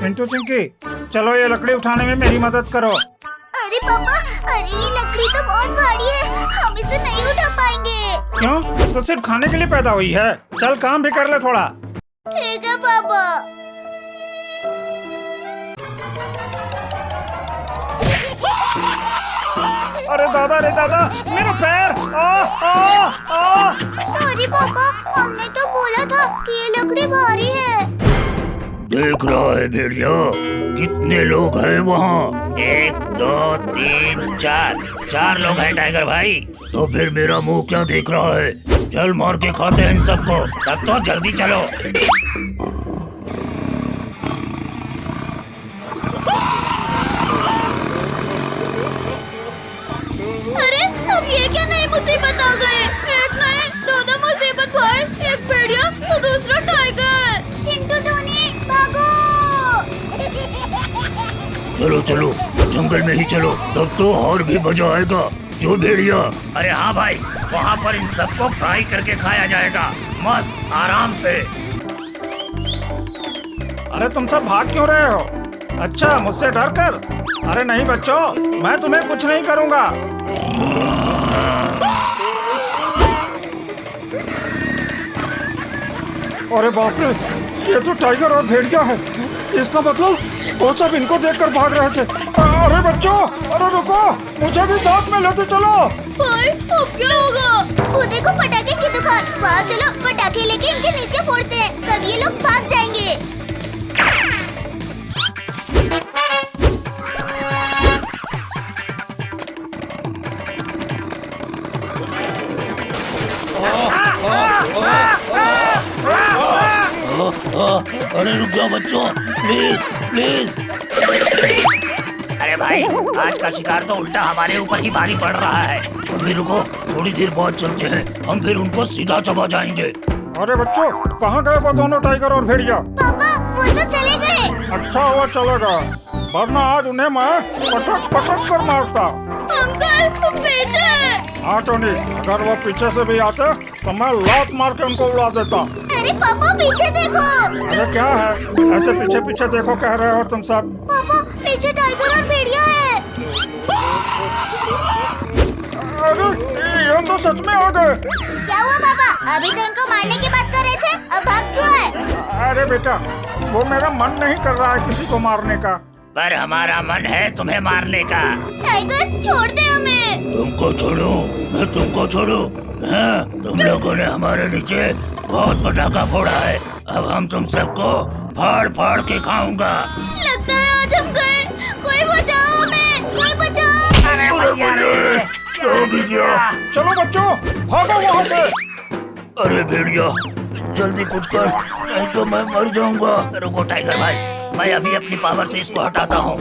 चिंटू चिंकी, चलो ये लकड़ी उठाने में मेरी मदद करो। अरे पापा, अरे ये लकड़ी तो बहुत भारी है, हम इसे नहीं उठा पाएंगे। क्यों? तो सिर्फ खाने के लिए पैदा हुई है। चल काम भी कर ले थोड़ा। ठीक है पापा। अरे दादा, रे दादा, मेरा पैर! सॉरी पापा, हमने तो बोला था कि ये लकड़ी भारी है। देख रहा है भेड़िया, कितने लोग हैं वहाँ? 1 2 3 4 लोग हैं टाइगर भाई। तो फिर मेरा मुंह क्या देख रहा है? चल मार के खाते हैं इन सबको। तब तो जल्दी चलो। अरे अब ये क्या नई मुसीबत आ गए? एक नहीं, 2 मुसीबत भाई, एक भेड़िया तो दूसरा टाइगर। चिंटू टोनी भागो। चलो चलो, जंगल में ही चलो, तब तो और भी मजा आएगा। जो भेड़िया? अरे हाँ भाई, वहाँ पर इन सबको फ्राई करके खाया जाएगा, मस्त आराम से। अरे तुम सब भाग क्यों रहे हो? अच्छा, मुझसे डर कर? अरे नहीं बच्चों, मैं तुम्हें कुछ नहीं करूँगा। अरे बाप रे, ये तो टाइगर और भेड़िया है। इसका मतलब वो सब इनको देखकर भाग रहे थे। अरे बच्चों, अरे रुको, मुझे भी साथ में लेते चलो। भाई अब क्या होगा? वो देखो पटाखे की दुकान, वहाँ चलो पटाखे लेके इनके नीचे फोड़ते हैं, तब ये लोग भाग जाएंगे। अरे रुक जाओ बच्चों, प्लीज प्लीज। अरे भाई, आज का शिकार तो उल्टा हमारे ऊपर ही भारी पड़ रहा है। अभी रुको, थोड़ी देर बाद चलते हैं, हम फिर उनको सीधा चबा जाएंगे। अरे बच्चों, कहाँ गए वो दोनों टाइगर और भेड़िया? पापा वो तो चले गए। अच्छा हुआ चलेगा, वरना आज उन्हें मैं पटक पटक कर मारता। अंकल पीछे। हाँ टोनी, अगर वो पीछे से भी आते तो मैं लात मार के उनको उड़ा देता। अरे पापा पीछे देखो। अरे क्या है, ऐसे पीछे पीछे देखो कह रहे हो तुम सब? पापा पीछे टाइगर और भेड़िया है। अरे ये तो सच में आ गए। क्या हुआ पापा? अभी तो इनको मारने की बात कर रहे थे, अब भाग क्यों है? अरे बेटा, वो मेरा मन नहीं कर रहा है किसी को मारने का। पर हमारा मन है तुम्हें मारने का। टाइगर छोड़ दे हमें। तुमको छोड़ूं? मैं तुमको छोड़ूं? हाँ, तुम लोगों ने हमारे नीचे बहुत पटाखा फोड़ा है, अब हम तुम सबको फाड़ फाड़ के खाऊंगा। लगता है आज हम गए। कोई बचाओ हमें, कोई बचाओ। अरे चलो बच्चों, भागो वहाँ से। अरे भेड़िया, जल्दी कुछ कर, नहीं तो मैं मर जाऊंगा। रुको टाइगर भाई, मैं अभी अपनी पावर से इसको हटाता हूँ।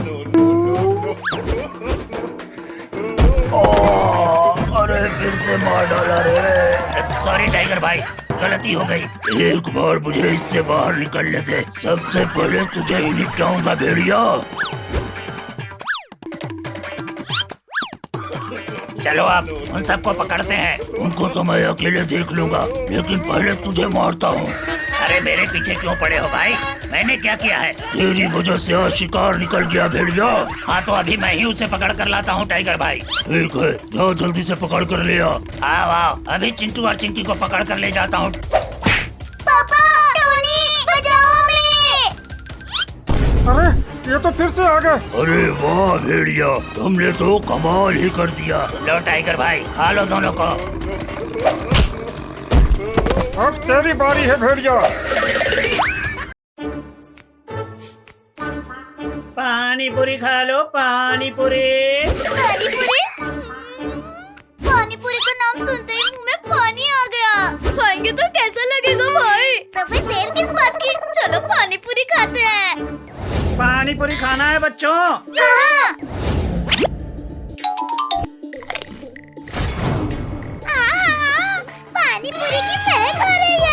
अरे फिर से मार डाला रे। सॉरी टाइगर भाई, गलती हो गई। एक बार मुझे इससे बाहर निकलने दे, सबसे पहले तुझे ही निपटाऊंगा भेड़िया। चलो अब उन सबको पकड़ते हैं। उनको तो मैं अकेले देख लूंगा, लेकिन पहले तुझे मारता हूँ। अरे मेरे पीछे क्यों पड़े हो भाई? मैंने क्या किया है? तेरी वजह से आज शिकार निकल गया भेड़िया। हाँ तो अभी मैं ही उसे पकड़ कर लाता हूँ टाइगर भाई। ठीक है, जाओ जल्दी से पकड़ कर ले आओ। आओ आओ, अभी चिंटू और चिंकी को पकड़ कर ले जाता हूँ। पापा टोनी बचाओ हमें। अरे ये तो फिर से आ गए। अरे वाह भेड़िया, तुमने तो कमाल ही कर दिया। लो टाइगर भाई, खा लो दोनों को। अब तेरी बारी है भेड़िया। पानी पूरी खा लो, पानी पूरी। पानी पूरी? पानी पूरी का नाम सुनते ही मुंह में पानी आ गया। खाएंगे तो कैसा लगेगा भाई? तो फिर देर किस बात की, चलो पानी पूरी खाते हैं। पानी पूरी खाना है बच्चों। हाँ। पानी पूरी की महक आ रही है।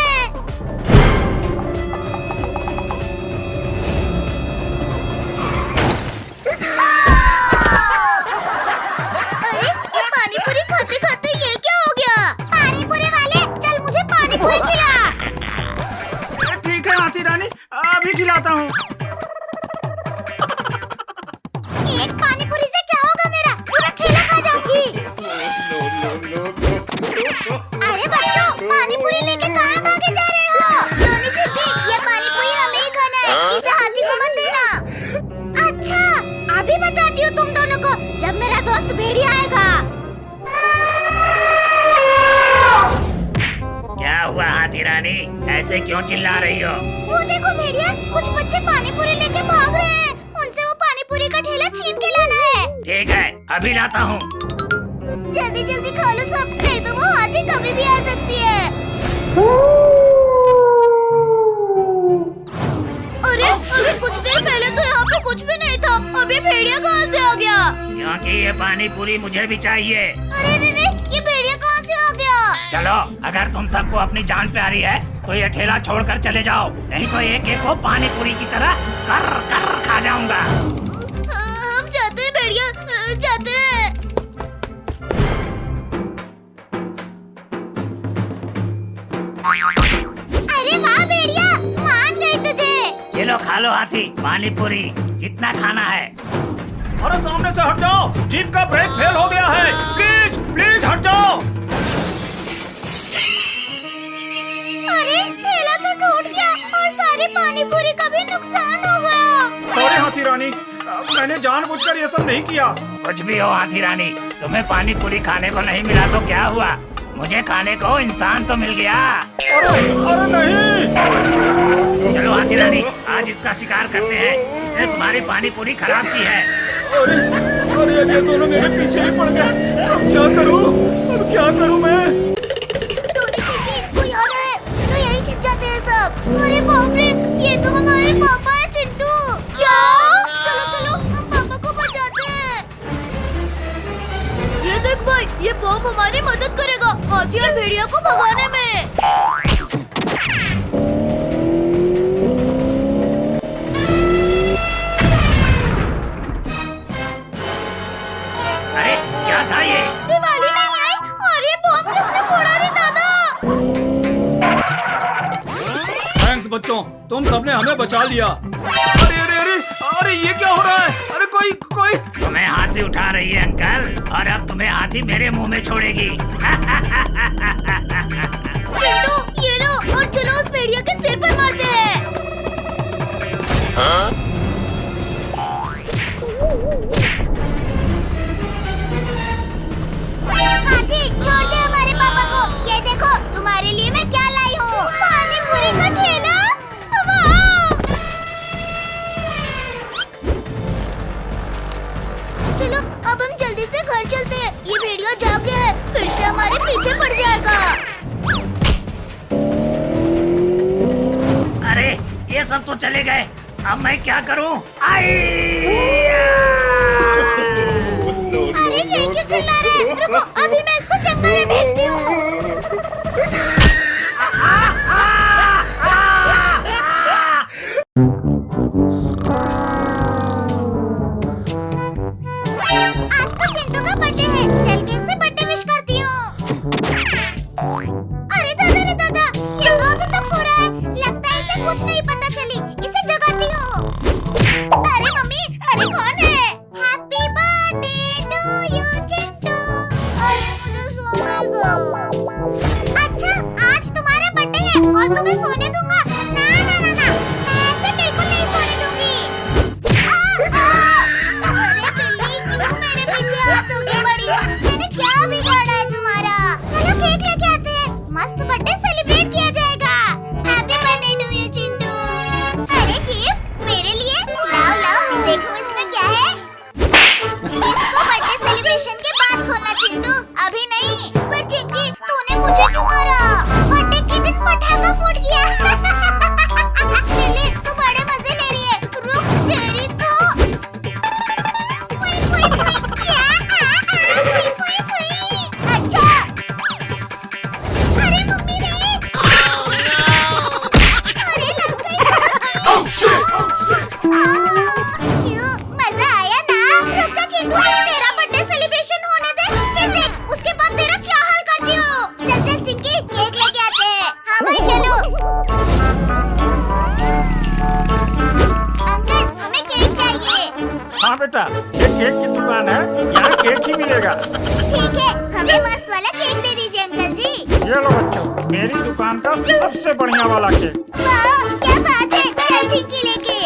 अरे ये पानी पूरी खाते खाते ये क्या हो गया? पानी पूरी वाले, चल मुझे पानी पूरी खिला। ठीक है हाथी रानी, अभी खिलाता हूँ। हुआ हाथी रानी, ऐसे क्यों चिल्ला रही हो? वो देखो भेड़िया, कुछ बच्चे पानी पूरी लेके भाग रहे हैं। उनसे वो पानी पूरी का ठेला छीन के लाना है। ठीक है, अभी लाता हूँ। जल्दी जल्दी खा लो सब, नहीं तो वो हाथी कभी भी आ सकती है। अरे अभी कुछ देर पहले तो यहाँ पे कुछ भी नहीं था, अभी भेड़िया कहाँ से आ गया? क्योंकि ये पानी पूरी मुझे भी चाहिए। अरे रे रे, ये भेड़िया कहाँ से आ गया? चलो, अगर तुम सबको अपनी जान प्यारी है तो ये ठेला छोड़कर चले जाओ, नहीं तो एक एक को पानी पूरी की तरह कर कर खा जाऊंगा। हम जाते हैं भेड़िया, जाते हैं। अरे वाह भेड़िया, मान गई तुझे। ये लो खा लो हाथी, पानी पूरी जितना खाना है। अरे सामने से हट जाओ, जीप का ब्रेक फेल हो गया है। प्लीज प्लीज हट जाओ। अरे ठेला तो टूट गया और सारी पानी पूरी का भी नुकसान हो गया। सॉरी हाथी रानी, मैंने जानबूझकर ये सब नहीं किया। कुछ भी हो हाथी रानी, तुम्हें पानी पूरी खाने को नहीं मिला तो क्या हुआ? मुझे खाने को इंसान तो मिल गया। अरे नहीं। चलो हाथी रानी, आज इसका शिकार करते हैं। इसने तुम्हारी पानी पूरी खराब की है। अरे ये दोनों मेरे पीछे ही पड़ गए। अब क्या करूं मैं? टोनी चिंकी, कोई आ रहा है, चलो यहीं छिप जाते हैं सब। अरे बाप रे, ये तो हमारे पापा है चिंटू। क्या? चलो चलो, हम पापा को बचाते हैं। ये देख भाई, ये बम हमारी मदद करेगा हाथी और भेड़िया को भगाने में। अरे क्या था ये? दिवाली नहीं आई और ये बम किसने फोड़ा रे दादा? थैंक्स बच्चों, तुम सबने हमें बचा लिया। अरे अरे अरे अरे ये क्या हो रहा है? अरे कोई तुम्हें हाथी उठा रही है अंकल, और अब तुम्हें हाथी मेरे मुंह में छोड़ेगी। चिंटू, ये लो और चलो उस भेड़िया के सिर पर मारते हैं। हाथी, छोड़ दे हमारे पापा को। ये देखो, तुम्हारे लिए मैं क्या लाई हूँ। पानी पूरी का ठेला। वाह! चलो, अब हम जल्दी से घर चलते हैं। ये भेड़िया जाग गया है, फिर से हमारे पीछे पड़ जाएगा। अरे ये सब तो चले गए, अब मैं क्या करूं? अरे ये क्यों चिल्ला रहे हैं? रुको, अभी मैं इसको चंगा में भेजती हूँ। आज तो चिंटू का बर्थडे है, चल के उससे बर्थडे विश करती हूँ। अरे दादा रे दादा, ये तो अभी तक सो रहा है। लगता है इसे कुछ नहीं पता चली, इसे जगाती हूँ। अरे मम्मी, अरे कौन है? Happy birthday to you Chintu. अरे मुझे सोने दो। अच्छा, आज तुम्हारा बर्थडे है और तुम्हें सोने दूंगा? ना ना ना ना, मैं ऐसे बिल्कुल नहीं सोने दूंगी। अरे बिल्ली, क्यों मेरे पीछे हाथ होके पड़ी है? मैंने क्या बिगाड़ा है तुम्हारा? चलो केक लेके आते हैं, मस्त बर्थडे सेलिब्रेट किया जाएगा। Happy birthday to you Chintu. अरे गिफ्ट मेरे लिए? लाओ लाओ, देखो इसमें क्या है। गिफ्ट को बर्थडे सेलिब्रेशन के बाद खोलना चिंटू, अभी नहीं। पर चिंकी, तूने मुझे क्यों मारा? बर्थडे के दिन पटाखा फूट गया। लिली, तू बड़े मजे ले रही है, रुक तेरी तो। फुई, फुई, फुई, क्या? फुई, फुई, फुई। अच्छा। अरे मम्मी रे। अरे लग गई। क्यों, मजा आया ना? रुक जा चिंटू, तेरा बर्थडे सेलिब्रेशन होने दे, फिर देख उसके बाद तेरा क्या हाल करती हूँ। चल चल चिंकी, केक लेके आते हैं। हाँ भाई चलो। अंकल, हमें केक चाहिए। हाँ बेटा, ये केक की दुकान है, यहाँ केक ही मिलेगा। ठीक है, हमें मस्त वाला केक दे दीजिए अंकल जी। ये लो बच्चों, मेरी दुकान का सबसे बढ़िया वाला केक। वाह, क्या बात है, चल चिंकी लेके।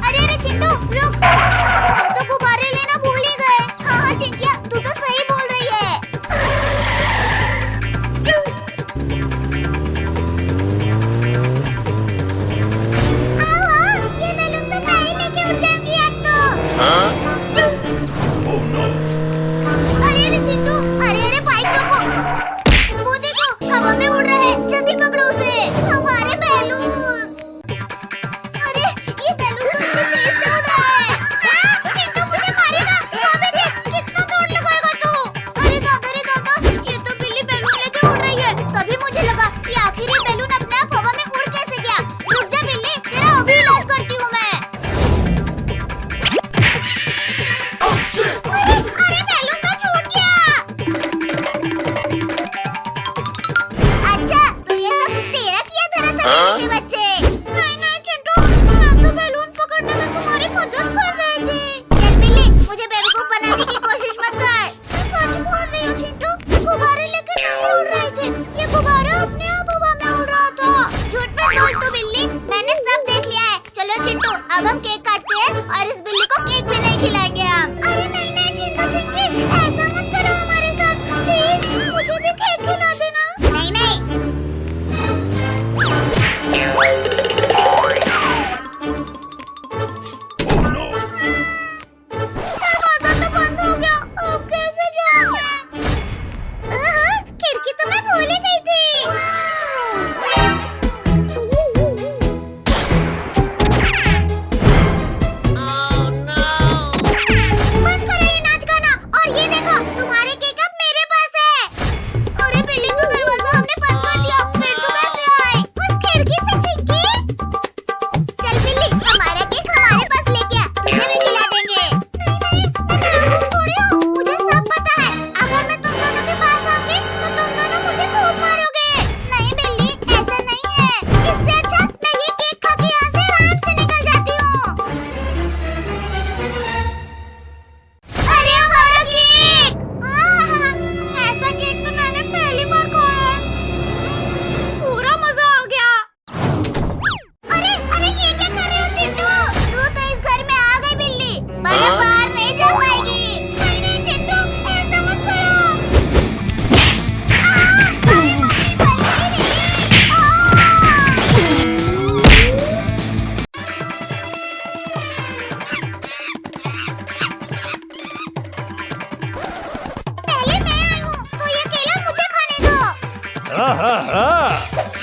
अरे अरे चिंटू, रुक, हम तो गुब्बारे लेना भूल ही गए। हाँ हाँ चिंकिया, तू तो सही बोल रही है।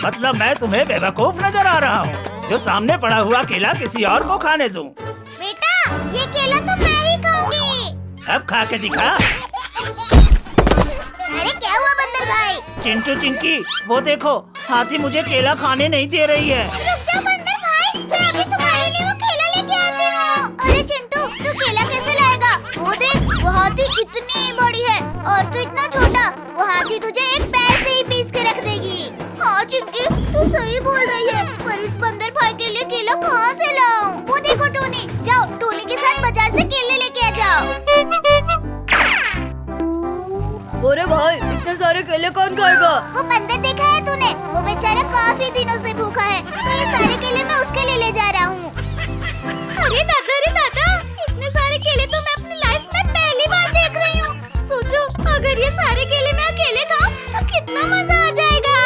मतलब मैं तुम्हें बेवकूफ नजर आ रहा हूँ जो सामने पड़ा हुआ केला किसी और को खाने दूं। बेटा ये केला तो मैं ही खाऊंगी। अब खा के दिखा। अरे क्या हुआ बंदर भाई? चिंटू चिंकी वो देखो, हाथी मुझे केला खाने नहीं दे रही है। रुक जा बंदर भाई, मैं अभी तुम्हारे लिए वो केला लेके आती हूँ। अरे चिंटू तू केला कैसे लाएगा? वो देख, वो हाथी इतनी बड़ी है और तू इतना छोटा। वो हाथी तुझे एक पैर से ही पीस के रख देगी। हाँ चिंकी तू सही बोल रही है, पर इस बंदर भाई के लिए केला कहाँ से लाऊं? वो देखो टोनी, जाओ टोनी के साथ बाजार से केले लेके आ जाओ। अरे भाई इतने सारे केले कौन खाएगा? वो बंदर देखा है तूने? वो बेचारा काफी दिनों से भूखा है, तो ये सारे केले मैं उसके लिए ले जा रहा हूँ। अरे दादा, इतने सारे केले तो मैं अपनी लाइफ में पहली बार देख रही हूँ। सोचो अगर ये सारे केले मैं अकेले खाऊं तो कितना मजा आ जाएगा।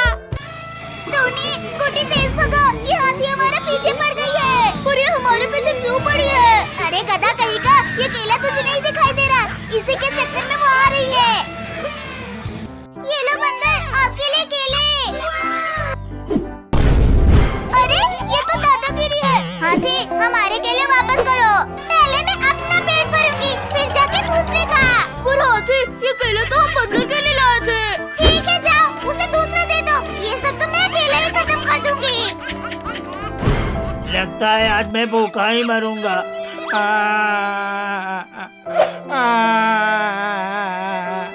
टोनी स्कूटी तेज भगा, ये हाथी हमारे पीछे पड़ गई है। और ये हमारे पीछे क्यों पड़ी है? अरे गधा कहीं का, ये केला तुझे नहीं दिखाई दे रहा? इसी के चक्कर में वो आ रही है। ये लो बंदर, आपके लिए केले। अरे ये तो दादागिरी है। हाथी हमारे केले वापस करो। पहले मैं अपना पेट भरूंगी, फिर जाके दूसरे का। पर हाथी ये केले तो हम बंदर के लिए लाए थे। ठीक है जाओ, उसे दूसरा दे दो। ये सब तो मैं अकेले ही खत्म कर दूंगी। लगता है आज मैं भूखा ही मरूंगा।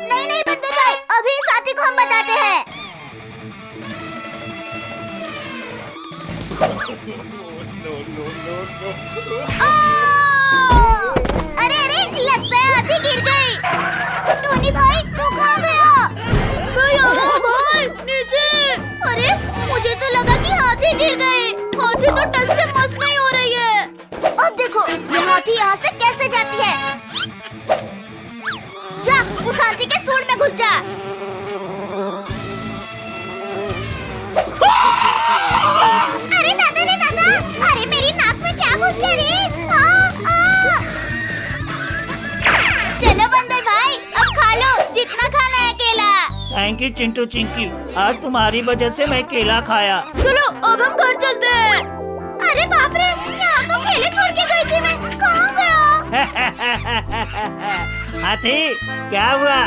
नहीं बंदर भाई, अभी इस हाथी को हम बताते हैं। अरे लगता है हाथी गिर गई। टोनी भाई तू कहाँ गया? भाई नीचे। अरे मुझे तो लगा कि हाथी गिर गए। हाथी तो टस से मस नहीं हो रही है। अब देखो ये हाथी यहाँ से कैसे जाती है। जा उस हाथी के सूंड में घुस जा। अरे दादा, अरे मेरी नाक में क्या घुस गया रे? चलो बंदर भाई अब खा लो जितना खाना है केला। थैंक यू चिंटू चिंकी, आज तुम्हारी वजह से मैं केला खाया। चलो अब हम घर चलते हैं। अरे बाप रे, यहाँ तो केले छोड़ के गई थी मैं, कहाँ गया? हाथी क्या हुआ?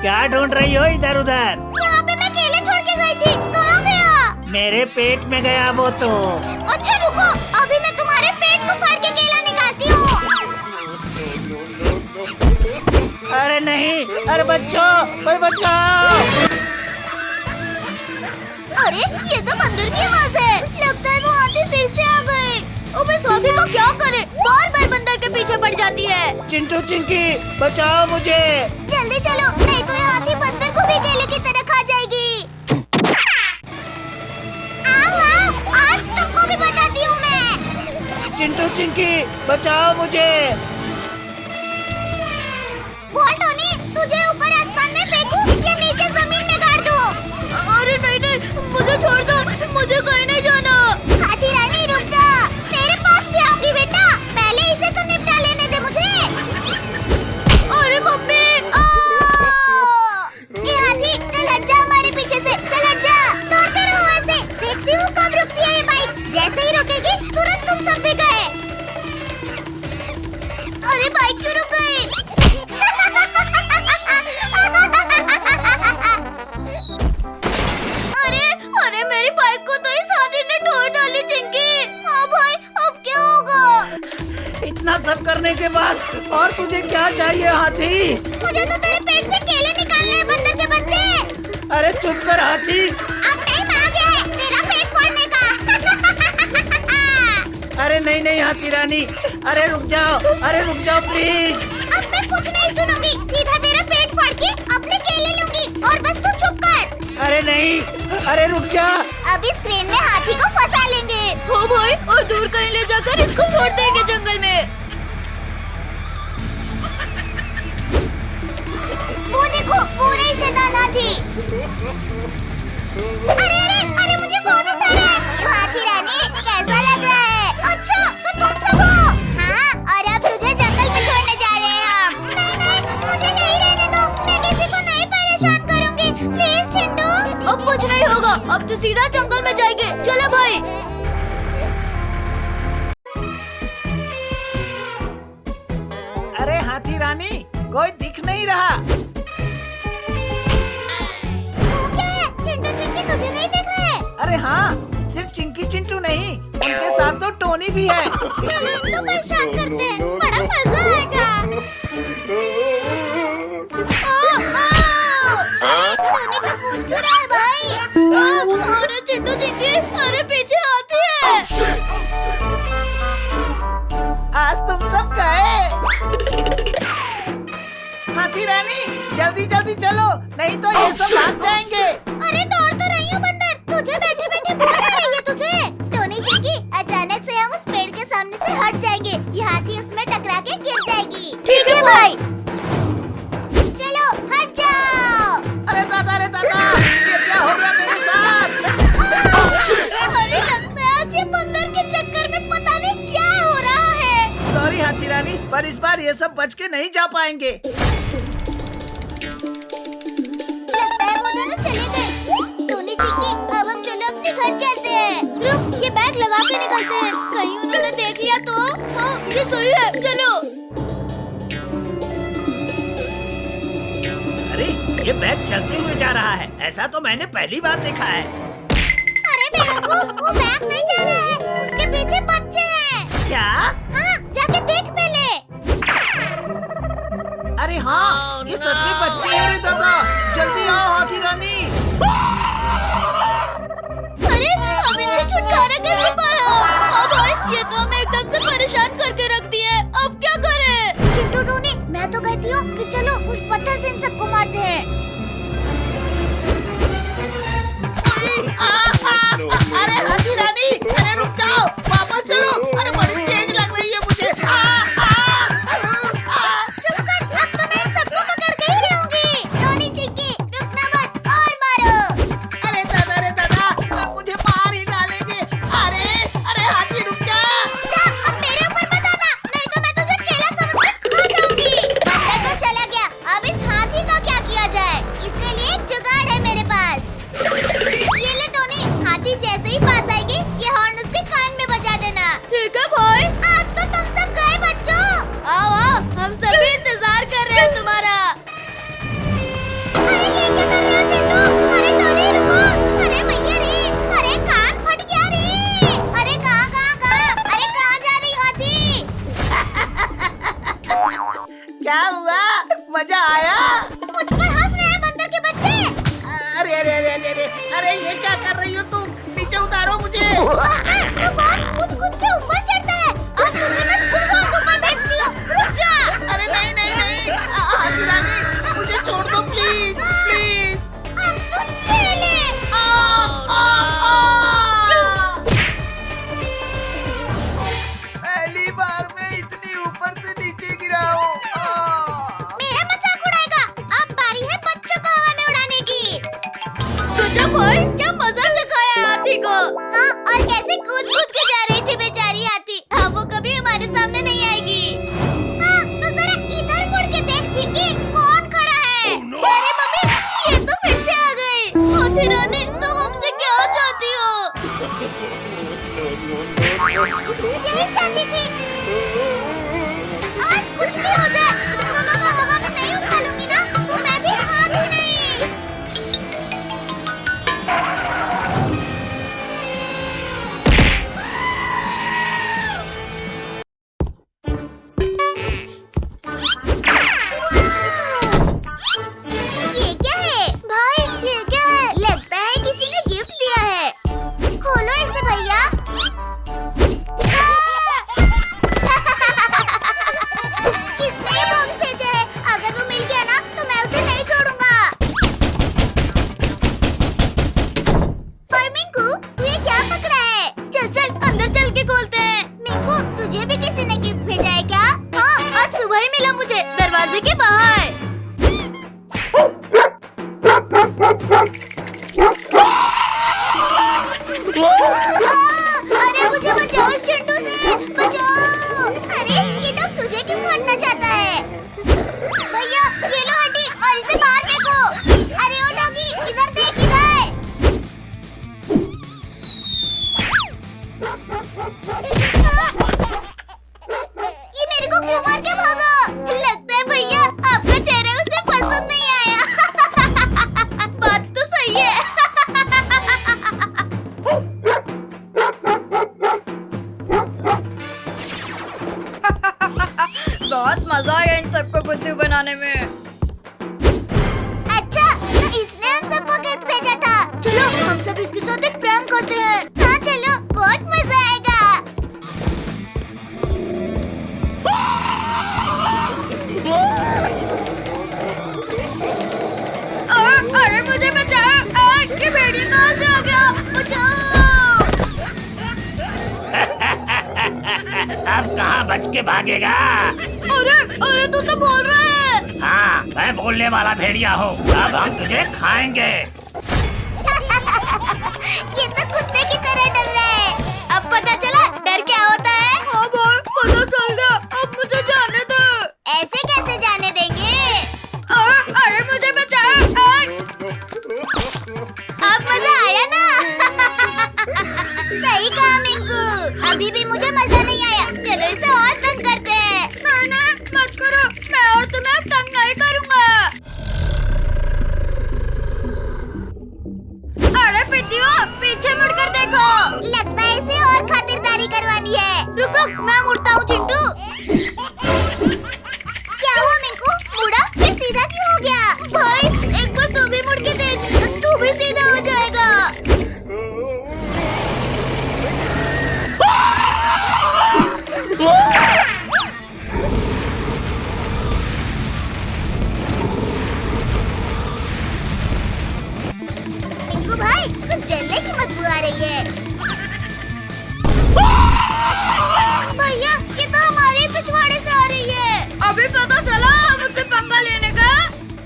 क्या ढूंढ रही हो इधर उधर? यहाँ पे मैं केले छोड़ के गई थी, कहाँ गया? मेरे पेट में गया वो तो। अच्छा रुको, अभी मैं तुम्हारे पेट को फाड़ के केला निकालती हूँ। अरे नहीं, अरे बच्चों कोई बचाओ। अरे ये तो बंदर की आवाज है। लगता है वो हाथी फिर से आ गए। अब इस हाथी को क्या करे? बार बंदर के पीछे पड़ जाती है। चिंटू चिंकी बचाओ मुझे। जल्दी चलो, नहीं तो ये हाथी बंदर को भी केले की तरह खा जाएगी। आओ, आज तुमको भी बताती हूँ मैं। चिंटू चिंकी बचाओ मुझे। बोल टोनी, तुझे ऊपर आसमान में फेंकूं या नीचे जमीन में गाड़ दूं? अरे नहीं, मुझे छोड़ दो, मुझे कहीं नहीं जाना। हाथी रानी रुक जा, तेरे पास भी आऊंगी बेटा। पहले इसे तो निपटा लेने दे मुझे। अरे मम्मी। ये हाथी चल हट जा हमारे पीछे से, चल हट जा। दौड़ते रहो ऐसे, देखती हूँ कब रुकती है ये बाइक। जैसे ही रुकेगी तुरंत तुम सब भी गए। अरे बाइक क्यों रुक गई? अरे मेरी बाइक को तो इस हाथी ने तोड़ डाली चिंकी। हाँ भाई, अब क्या होगा? इतना सब करने के बाद और तुझे क्या चाहिए हाथी? मुझे तो तेरे पेट से केले निकालने हैं बंदर के बच्चे। अरे चुप कर हाथी। अब टाइम आ गया है तेरा पेट फोड़ने का। अरे नहीं हाथी रानी, अरे रुक जाओ प्लीज। अब मैं कुछ नहीं सुनूंगी, सीधा तेरा पेट फाड़ के अपने केले लूंगी और बस तू चुप कर। अरे नहीं, अरे रुक जा। अब इस क्रेन में हाथी को फंसा लेंगे। हो भाई, और दूर कहीं ले जाकर इसको छोड़ देंगे जंगल में। वो देखो पूरे शैतान हाथी। अरे मुझे कौन उठा रहा है? हाथी रानी कैसा लग रहा है? अच्छा तो तुम सब हो। हाँ, और अब तुझे जंगल में छोड़ने जा रहे हैं हम। नहीं मुझे नहीं रहने दो, मैं किसी को नहीं परेशान करूंगी। प्लीज चिंटू। अब कुछ नहीं होगा। अब तो सीधा जंगल में जाएंगे। चलो भाई। अरे हाथी रानी, कोई दिख नहीं रहा। चिंटू चिंकी तुझे नहीं दिख रहे? अरे हाँ, सिर्फ चिंकी चिंटू नहीं, उनके साथ तो टोनी भी है। चलो इनको परेशान करते हैं, बड़ा मजा आएगा। टोनी तो कूद क्यों रहा है भाई? अरे चिंटू चिंकी, अरे पीछे हाथी है। आज तुम सब गए। हाथी रानी, जल्दी जल्दी चलो, नहीं तो ये सब भाग जाएंगे। अरे दौड़ तो रही हूँ बंदर, तुझे बैठे बैठे भूख आ रही है तुझे। टोनी चिंकी, अचानक से हम उस पेड़ के सामने से हट जाएंगे, ये हाथी उसमें टकरा के गिर जाएगी। ठीक है भाई। चलो हट जाओ। अरे दादा, ये क्या हो गया मेरे साथ? अरे लगता है आज ये बंदर के चक्कर में पता नहीं क्या हो रहा है। सॉरी हाथी रानी, पर इस बार ये सब बच के नहीं जा पाएंगे। लगता है वो दोनों चले गए। टोनी चिंकी, अब हम चलो अपने घर चलते हैं। रुक, ये बैग लगा के निकलते हैं, कहीं उन्होंने देख लिया तो। हाँ, ये सही है, चलो। अरे ये बैग चलते हुए जा रहा है, ऐसा तो मैंने पहली बार देखा है। अरे बेवकूफ, वो बैग नहीं जा रहा है, उसके पीछे बच्चे हैं। क्या? हाँ, जाके देख पहले। अरे हाँ, ये सच में बच्चे हैं रे दादा, जल्दी आओ हाथी रानी। अरे हम इनसे छुटकारा कैसे पाया? हाँ भाई, ये तो हमें एकदम से परेशान करके रख दिए, अब क्या करें? चिंटू टोनी, मैं तो कहती हूँ कि चलो उस पत्थर से इन सबको मारते हैं। अरे हाथी रानी, अरे रुक जाओ, वापस चलो। अरे बड़ी तेज लग रही है मुझे। चुप कर, अब तो मैं इन सबको पकड़ के ही लाऊंगी। टोनी चिंकी, रुकना मत और मारो। अरे दादा, अब मुझे मार ही डालेंगे। अरे हाथी रुक जा। जा, अब मेरे ऊपर मत आना, नहीं तो मैं तुझे केला समझ के खा जाऊंगी। बंदर तो चला गया, अब इस हाथी का क्या किया जाए? इसके लिए एक जुगाड़ है मेरे पास। ये ले टोनी, हाथी जैसे ही पास आएगी, ये हॉर्न उसके कान में बजा देना। ठीक है भाई। आज तो तुम सब गए बच्चों। आओ आओ, हम सभी इंतजार कर रहे हैं तुम्हारा। अरे ये क्या कर रहे हो चिंटू? अरे टोनी रुको, अरे भैया रे, अरे कान फट गया रे। अरे कहाँ? अरे कहाँ जा रही हाथी? क्या हुआ? मजा आया? मुझ पर हंस रहे हैं बंदर के बच्चे। अरे ये क्या कर रही हो तुम? नीचे उतारो मुझे। तो खुद के ऊपर चढ़ता है। अब तुझे मैं तूफान को ऊपर भेजती हूँ, रुक जा। अरे नहीं, हाथी रानी, मुझे छोड़ दो प्लीज। अब तुम ये ले। पहली बार मैं इतनी ऊपर से नीचे गिरा हूँ। मेरा मजाक उड़ाएगा, अब बारी है बच्चों को हवा में उड़ाने की। गजब भाई, क्या मजा चखाया है हाथी को। हाँ, और कैसे कूद कूद के जा रही थी बेचारी हाथी। अब वो कभी हमारे सामने नहीं आएगी। हाँ, तो जरा इधर मुड़ के देख चिंकी, कौन खड़ा है? अरे मम्मी, ये तो फिर से आ गई। हाथी रानी, तुम हमसे क्या चाहती हो? यही चाहती थी। आज कुछ भी हो जाए, तुम दोनों को हवा में नहीं उठा लूंगी ना, तो मैं भी हाथ ही नहीं। ये क्या है भाई? ये क्या है? लगता है किसी ने गिफ्ट दिया है। खोलो इसे भैया। बनाने में। अच्छा, तो इसने हम सबको गिफ्ट भेजा था। चलो हम सब इसके साथ एक प्रैंक करते हैं। हाँ चलो, बहुत मजा आएगा। अरे मुझे बचाओ! ये भेड़िया कहाँ से आ गया? बचाओ! अब कहाँ बच के भागेगा? अरे तू तो बोल रहा है। हाँ, मैं बोलने वाला भेड़िया हूँ। अब हम तुझे खाएंगे। ये तो कुत्ते की तरह डर रहा है। अब पता चला डर क्या होता है? हाँ भाई, पता चल गया। अब मुझे जाने दो। ऐसे कैसे जाने देंगे? अरे मुझे बचाओ! अब मजा आया ना? सही कहा मिंकू। अभी भी मुझे मजा नहीं आया। चलो इसे और तंग करते हैं। नहीं, मत करो। मैं और तुम्हें तंग नहीं करूँगा। अरे पितियो, पीछे मुड़कर देखो। लगता है इसे और खातिरदारी करवानी है। रुक रुक, मैं मुड़ता हूँ चिंटू। क्या हुआ मिंकू? मुड़ा फिर सीधा क्यों हो गया? भाई एक बार तू भी मुड़ के देख, तू भी सीधा हो जाएगा। मिंकू भाई, कुछ जलने की बदबू आ रही है। भैया, ये तो हमारे पिछवाड़े से आ रही है। अभी पता चला मुझसे पंगा लेने का?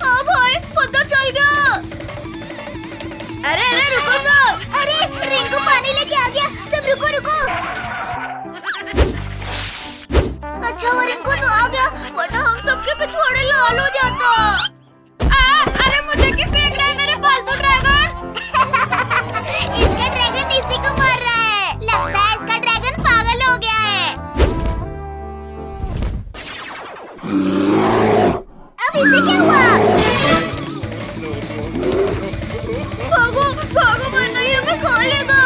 हाँ भाई, पता चल गया। अरे रुको सब। अरे रिंकू पानी लेके आ गया। सब रुको रुको। अच्छा वो रिंकू तो आ गया, वरना हम सबके पिछवाड़े लाल हो जाता। अरे मुझे क्यों फेंक रहा है मेरे फालतू ड्रैगन? इसका ड्रैगन इसी को मार रहा है। लगता है इसका ड्रैगन पागल हो गया है। अब इसे क्या हुआ? भागो भागो, वरना ये हमें खा लेगा।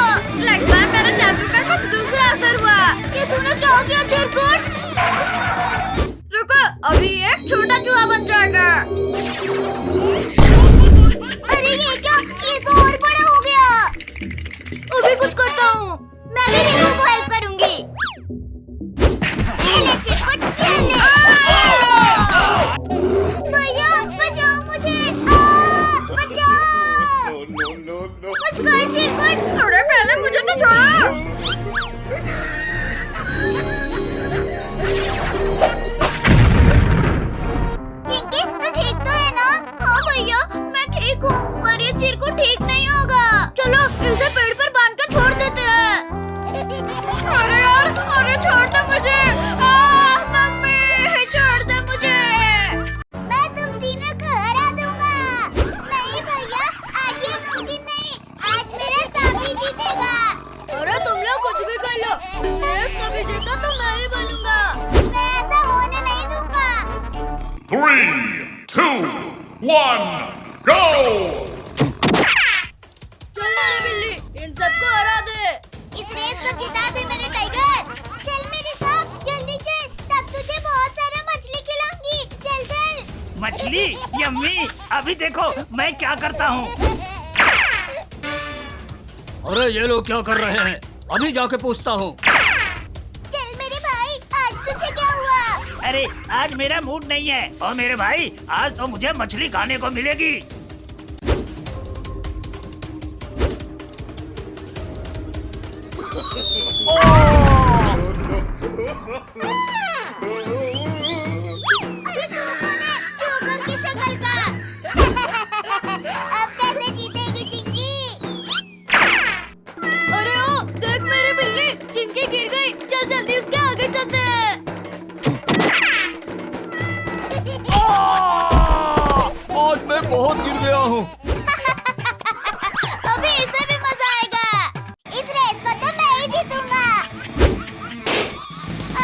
लगता है मेरे जादू का कुछ दूसरा असर हुआ। ये तूने क्या किया चिरकुट? रुको, अभी एक छोटा चूहा बन जाएगा। अरे ये क्या? ये तो और बड़ा हो गया। अभी कुछ करता हूँ। मैं भी रिंकू को हेल्प करूंगी। ये ले चिरकुट, ये ले। भैया बचाओ मुझे। बचाओ। कुछ कर चिरकुट। अरे पहले मुझे तो छोड़ो। चिंकी, तू ठीक तो है ना? हाँ भैया, मैं ठीक हूँ, पर ये चिरकुट ठीक नहीं होगा। चलो इसे पेड़ पर बांध कर छोड़ देते हैं। अरे यार, अरे छोड़ दो मुझे। मम्मी, छोड़ दो मुझे। मैं तुम तीनों को हरा दूंगा। नहीं भैया, आज ये मुमकिन नहीं। आज मेरा साथी जीतेगा। अरे तुम लोग कुछ भी कर लो, शेष कभी जीता तो मैं ही बनूंगा। मैं ऐसा होने नहीं दूंगा। 3, 2, 1, go! चल मेरी बिल्ली, इन सबको हरा दे। इस रेस को जिता दे मेरे टाइगर। चल मेरे साथ, जल्दी चल, तब तुझे बहुत सारा मछली खिलाऊंगी। चल चल। मछली यम्मी, अभी देखो मैं क्या करता हूँ। अरे ये लोग क्या कर रहे हैं? अभी जाके पूछता हूँ। चल मेरे भाई, आज तुझे क्या हुआ? अरे आज मेरा मूड नहीं है। और मेरे भाई, आज तो मुझे मछली खाने को मिलेगी। अरे तू कौन है? जोकर की शक्ल का। अब कैसे जीतेगी चिंकी? अरे ओ, देख मेरी बिल्ली, चिंकी गिर गई। चल जल्दी उसके आगे चलते हैं। आज मैं बहुत गिर गया हूँ। अभी इसे भी मजा आएगा। इस रेस को तो मैं ही जीतूंगा।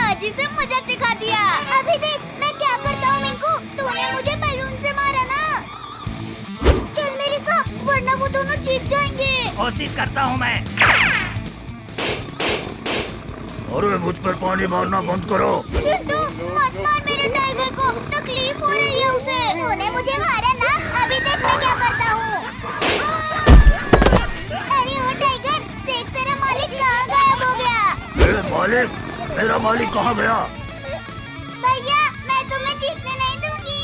आज इसे मजा चखा दिया। अभी देख मैं क्या करता हूँ मिंकू। तूने मुझे बैलून से मारा ना। चल मेरे साथ, वरना वो दोनों जीत जाएंगे। कोशिश करता हूँ मैं। अरे मुझ पर पानी मारना बंद करो। चिंटू, मत मार मेरे टाइगर को, तकलीफ हो रही है तूने मुझे मारा ना, अभी देख मैं क्या करता हूँ। अरे ओ टाइगर, देख तेरा मालिक कहाँ गायब हो गया। मालिक, मेरा मालिक कहाँ गया? भैया, मैं तुम्हें जीतने नहीं दूंगी।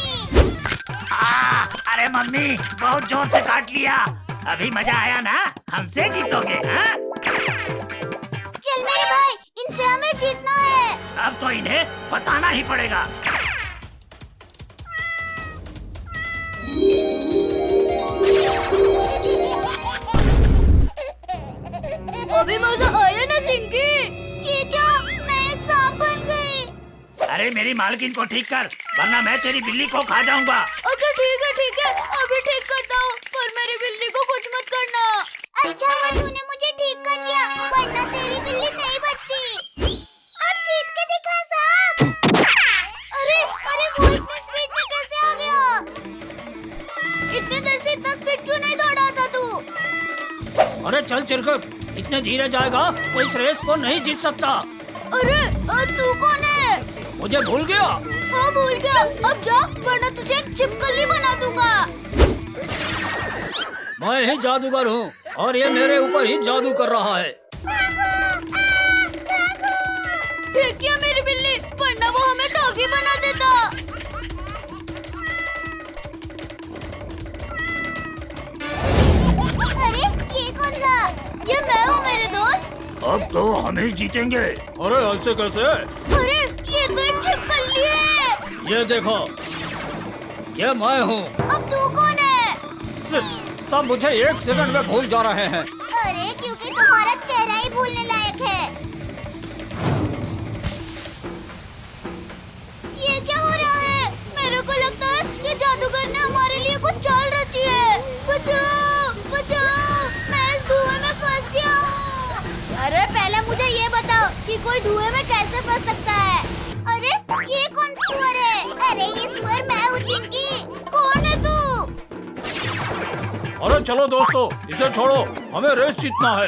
अरे मम्मी, बहुत जोर से काट लिया। अभी मजा आया ना? हमसे जीतोगे हाँ? चल मेरे भाई, इनसे हमें जीतना है। अब तो इन्हें बताना ही पड़ेगा। अभी मजा आया ना चिंकी? ये क्या? मैं एक सांप बन गई। अरे मेरी मालकिन को ठीक कर, वरना मैं तेरी बिल्ली को खा जाऊंगा। अच्छा ठीक है, अभी ठीक करता हूँ, पर मेरी बिल्ली को कुछ मत करना। अच्छा हुआ तूने मुझे ठीक कर दिया, वरना तेरी बिल्ली नहीं बचती। अब जीत के दिखा सांप। अरे वो इतनी स्पीड में कैसे आ गया? इतने देर से इतना स्पीड क्यों नहीं दौड़ा था तू? अरे चल चिरकुट, इतने धीरे जाएगा तो इस रेस को नहीं जीत सकता। अरे तू कौन है? मुझे भूल गया? हाँ भूल गया, अब जा वरना तुझे एक छिपकली बना दूंगा। मैं ही जादूगर हूँ और ये मेरे ऊपर ही जादू कर रहा है। ठीक किया मेरी बिल्ली, वरना वो हमें डॉगी बना देता। अरे ये कौन था? ये मैं हूँ मेरे दोस्त। अब तो हम ही जीतेंगे। अरे ऐसे कैसे? अरे ये तो एक छिपकली है। ये देखो, ये मैं हूँ। अब तू कौन है? सब मुझे एक सेकंड में भूल जा रहे हैं। अरे क्योंकि तुम्हारा चेहरा ही भूलने लायक है। ये क्या हो रहा है? मेरे को लगता है कि जादूगर ने हमारे लिए कुछ चाल रची है। बचाओ बचाओ, मैं इस धुएं में फंस गया हूँ। अरे पहले मुझे ये बताओ कि कोई धुएं में कैसे फंस सकता है? अरे ये कौन सुअर है? अरे ये सुअर मैं हूँ चिंकी। कौन है तू? अरे चलो दोस्तों, इसे छोड़ो, हमें रेस जीतना है।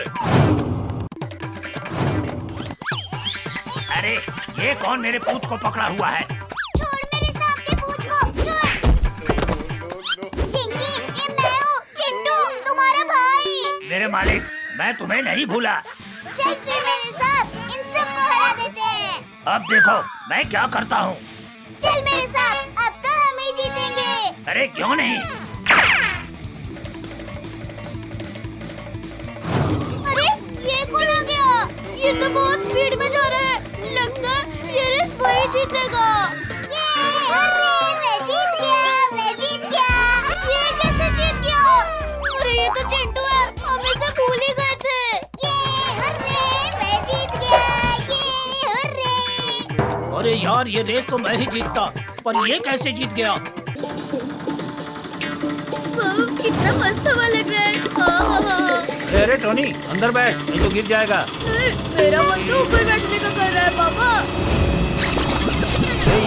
अरे ये कौन मेरे पूत को पकड़ा हुआ है? छोड़ मेरे सांप के पूंछ को, छोड़। चिंकी, ये मैं हूँ चिंटू, तुम्हारा भाई। मेरे मालिक, मैं तुम्हें नहीं भूला। चल फिर मेरे साथ इन सबको हरा देते हैं। अब देखो मैं क्या करता हूँ। चल मेरे साथ, अब तो हम ही जीतेंगे। अरे क्यों नहीं? अरे ये कौन आ गया? ये तो बहुत स्पीड में जा रहा है, लगता है ये रेस वही जीतेगा। ये अरे मैं जीत गया। ये कैसे जीत गया? अरे ये तो चिंटू है, हम इसे भूल ही गए थे। ये अरे मैं जीत गया। ये अरे अरे यार, ये रेस तो मैं ही जीतता, पर ये कैसे जीत गया? वाह, कितना मस्त हवा लग रहा है। हाँ। अरे टोनी, अंदर बैठ, नहीं तो गिर जाएगा। मेरा मन तो ऊपर बैठने का कर रहा है पापा।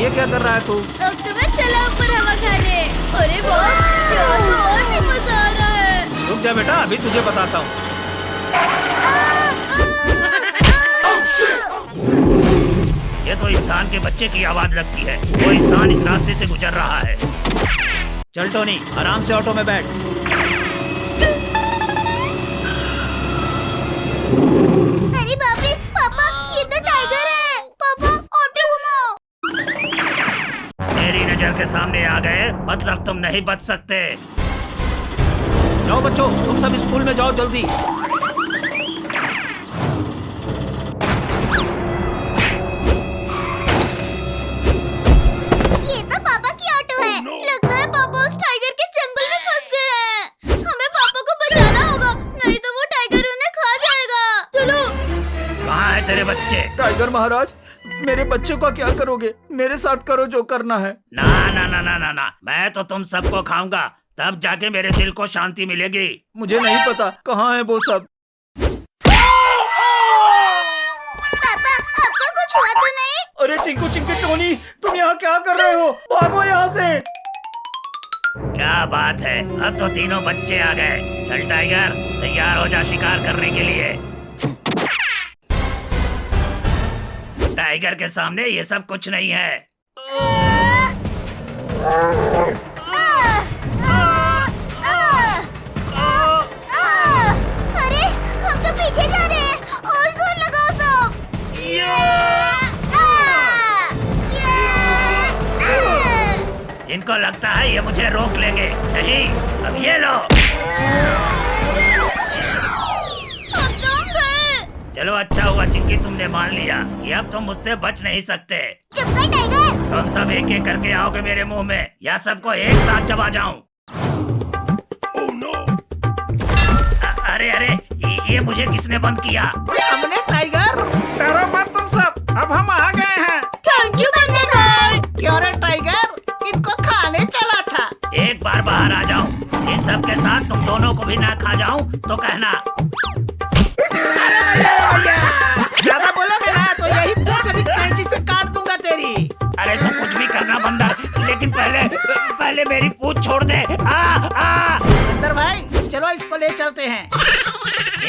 ये क्या कर रहा है तू? अब तो मैं चला ऊपर हवा खाने। अरे वाह, क्या तो और भी मजा आ रहा है। रुक जा बेटा, अभी तुझे बताता हूँ। ये तो इंसान के बच्चे की आवाज लगती है। वो इंसान इस रास्ते से गुजर रहा है। चल टोनी, आराम से ऑटो में बैठ। अरे बाप रे, पापा ये तो टाइगर है। पापा ऑटो घुमाओ। मेरी नजर के सामने आ गए, मतलब तुम नहीं बच सकते। जाओ बच्चों, तुम सब स्कूल में जाओ जल्दी। ये तो पापा की ऑटो है। लगता है पापा उस टाइगर के जंगल में फंस गए हैं। हमें पापा को बचाना होगा, नहीं तो वो टाइगर उन्हें खा जाएगा। चलो। कहाँ है तेरे बच्चे? टाइगर महाराज, मेरे बच्चे का क्या करोगे? मेरे साथ करो जो करना है। ना ना ना ना ना ना, मैं तो तुम सबको खाऊंगा, तब जाके मेरे दिल को शांति मिलेगी। मुझे नहीं पता कहाँ है वो सब। पापा आपको कुछ हुआ तो नहीं? अरे चिंकू चिंकी टोनी, तुम यहाँ क्या कर रहे हो? भागो यहाँ से। क्या बात है, अब तो तीनों बच्चे आ गए। चल टाइगर, तैयार हो जा शिकार करने के लिए। टाइगर के सामने ये सब कुछ नहीं है। इनको लगता है ये मुझे रोक लेंगे। नहीं, अब ये लो। चलो अच्छा हुआ चिंकी तुमने मान लिया कि अब तुम मुझसे बच नहीं सकते। चुप कर टाइगर। तुम सब एक एक करके आओगे मेरे मुंह में या सबको एक साथ चबा जाऊं? अरे अरे ये मुझे किसने बंद किया? हमने टाइगर। डरो मत तुम सब, अब हम आ गए हैं। थैंक यू बंदर भाई। क्यों रे टाइगर, इनको खाने चला था। एक बार बाहर आ जाऊं, इन सब के साथ तुम दोनों को भी ना खा जाऊं तो कहना। ज्यादा बोलोगे ना तो यही पूंछ अभी कैंची से काट दूंगा तेरी। अरे तुम कुछ भी करना बंदर, लेकिन पहले मेरी पूंछ छोड़ दे। बंदर भाई चलो इसको ले चलते हैं।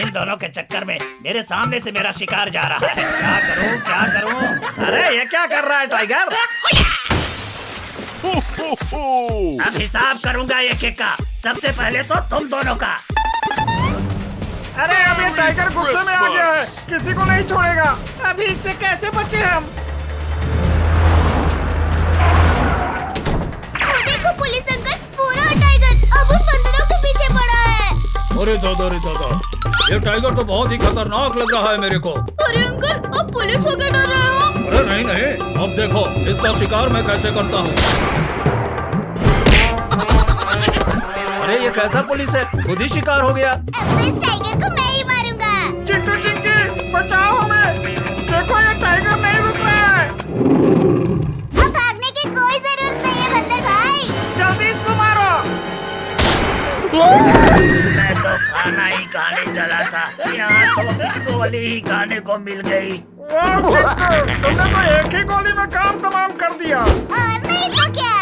इन दोनों के चक्कर में मेरे सामने से मेरा शिकार जा रहा है। क्या करूं? अरे ये क्या कर रहा है टाइगर? अब हिसाब करूंगा एक एक का। सबसे पहले तो तुम दोनों का। अरे अब ये टाइगर गुस्से में आ गया है, किसी को नहीं छोड़ेगा। अभी इससे कैसे बचे हम? देखो पुलिस अंकल, पूरा टाइगर अब उन बंदरों के पीछे पड़ा है। अरे दादा, ये टाइगर तो बहुत ही खतरनाक लग रहा है मेरे को। अरे अंकल, अब पुलिस होकर डर रहे हो? अरे नहीं, अब देखो इसका शिकार मैं कैसे करता हूँ। अरे ये कैसा पुलिस है, खुद ही शिकार हो गया। अब तो इस टाइगर को मैं ही मारूंगा। चिंटू चिंकी बचाओ हमें, देखो ये टाइगर नहीं रुक रहा है। अब भागने की कोई जरूरत नहीं है बंदर भाई। जल्दी इसको मारो। मैं तो खाना ही खाने चला था, यहाँ तो गोली ही खाने को मिल गई। वाह चिंटू, तुमने तो एक ही गोली में काम तमाम कर दिया। और नहीं तो क्या।